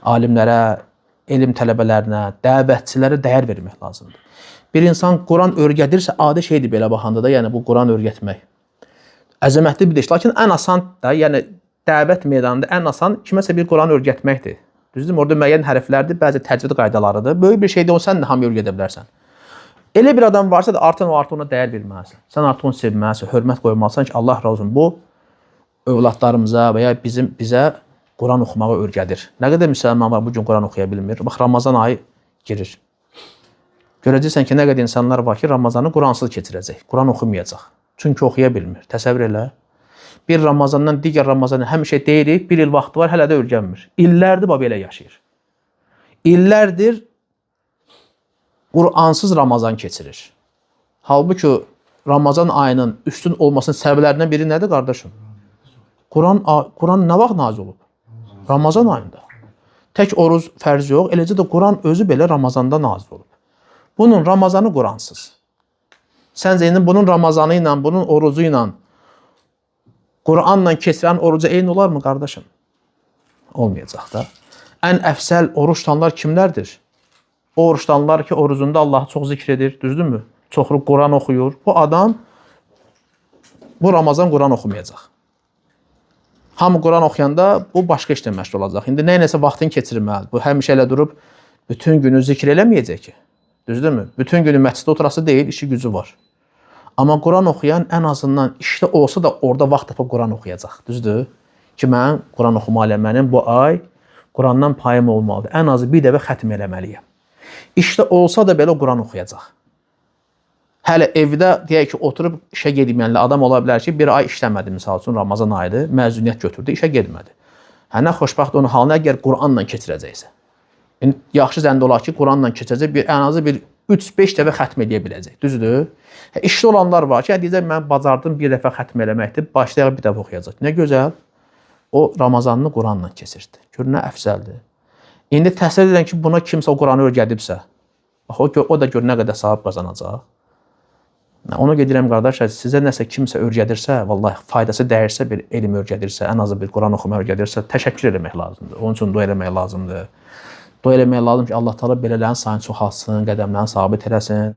alimlərə, elm tələbələrinə, dəvətçilərə dəyər vermək lazımdır. Bir insan Quran öyrədirsə, adi şeydir belə baxanda da, yəni bu Quran öyrətmək. Əzəmətli bir iş. Lakin ən asan da, yəni dəvət meydanında ən asan kiməsə bir Quran öyrətməkdir. Düzdür? Orada müəyyən hərflərdir, bəzi təcvid qaydalarıdır. Böyük bir şeydir, onu sən də hamı öyrədə bilərsən. Elə bir adam varsa da artıq ona dəyər verməlisən. Sən artıq onu sevməlisən, hörmət qoymalısan ki, Allah razı olsun. Bu övladlarımıza və ya bizə Quran oxumağı öyrədir. Nə qədər müsəlman var bu gün Quran oxuya bilmir. Bax, Ramazan ayı girir. Görəcəksən ki, nə qədər insanlar var ki, Ramazanı Quransız keçirəcək. Quran oxumayacaq. Çünki oxuya bilmir. Təsəvvür elə. Bir Ramazandan digər Ramazana həmişə deyirik, bir il vaxtı var, hələ də öyrənmir. İllərdir belə yaşayır. İllərdir Quransız Ramazan keçirir. Halbuki Ramazan ayının üstün olmasının səbəblərindən biri nədir, qardaşım? Quran nə vaxt nazil olub? Ramazan ayında. Tək oruz fərz yox, eləcə də Quran özü belə Ramazanda nazil olub. Bunun Ramazanı Quransız. Səncə indi bunun Ramazanı ilə, bunun orucu ilə Quranla keçirən oruca eyni olar mı, qardaşım? Olmayacaq da. Ən əfsəl oruç tutanlar kimlərdir? O oruç tutanlar ki, orucunda Allahı çox zikr edir, düzdürmü? Çoxlu Quran oxuyur. Bu adam bu Ramazan Quran oxumayacaq. Hamı Quran oxuyanda bu başqa işlə məşğul olacaq. İndi nə-nəsə vaxtını keçirməli. Bu həmişə elə durub bütün günü zikr eləməyəcək ki. Düzdürmü? Bütün günü məsciddə oturası deyil, işi gücü var. Amma Quran oxuyan ən azından işdə olsa da orada vaxt tapıb Quran oxuyacaq. Düzdür? Ki, mən Quran oxumalıyam, mənim bu ay Qurandan payım olmalıdır. Ən azı bir dəfə xətm eləməliyəm. İşdə olsa da belə Quran oxuyacaq. Hələ evdə deyək ki, oturub işə gedməyənli adam ola bilər ki, bir ay işləmədi, misal üçün Ramazan ayıdır, məzuniyyət götürdü, işə gedmədi. Nə xoşbaxt onun halına əgər Quranla keçirəcəksə. Yaxşı zəndə olar ki, Quranla keçəcək, ən azı bir 3-5 dəfə xətm edə biləcək. Düzdür? İşdə olanlar var ki, deyəcək, mən bacardım bir dəfə xətm eləməkdir, başlayaq bir dəfə oxuyacaq. Nə gözəl, o Ramazanını Quranla keçirdi. Gör, nə əfsəldir. İndi təsəvvür edin ki, buna kimsə o Quranı öyrədibsə, o da gör nə qədər savab qazanacaq. Ona gedirəm, qardaşlar, sizə nəsə kimsə öyrədirsə, vallahi faydası dəyirsə, bir elm öyrədirsə, ən azı bir Quran oxuma öyrədirsə, təşəkkür eləmək lazımdır. Onun üçün dua eləmək lazımdır. Dua eləmək lazım ki, Allah Teala belələrin sayını çoxalsın, qədəmlərini sabit eləsin.